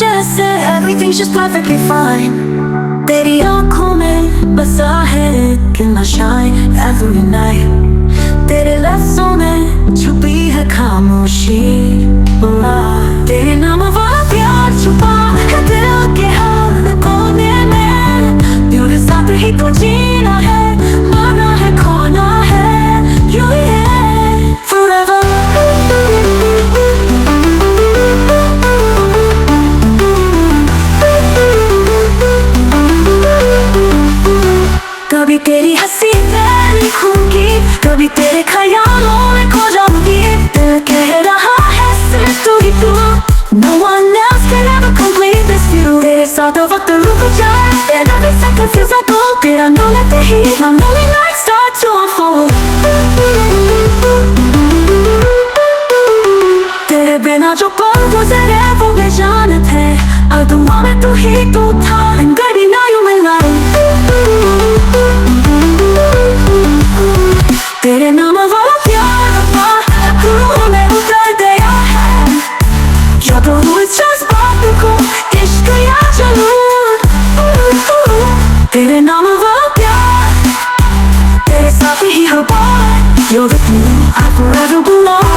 जैसे everything's just perfectly fine। तेरी आँखों में बसा है कितना shine every night। तेरे लफ्ज़ों में छुपी है खामोशी। तेरे नाम वाला प्यार छुपा है दिल के हर कोने में। तेरे साथ ही तो जीना है, मरना है, खोना है, you yeah forever। कभी तेरी हंसी में लिखूंगी, कभी तेरे ख्यालों में खो जाऊंगी। दिल कह रहा है सिर्फ तू ही तू, no one else can ever complete this view। तेरे साथ वक्त रुक जाए and every second feels like gold। तेरा नाम लेते ही my lonely nights start to unfold। तेरे बिना जो पल गुजरे वो बेजान थे, अब दुआ में तू ही तू था and baby now you my life। तेरे नाम वाला प्यार रूह में उतर गया है। क्या बोलूं इस जज्बात को, इश्क या जुनून। तेरे नाम वाला प्यार, तेरे साथ ही हर बार। You're the glue I forever belong।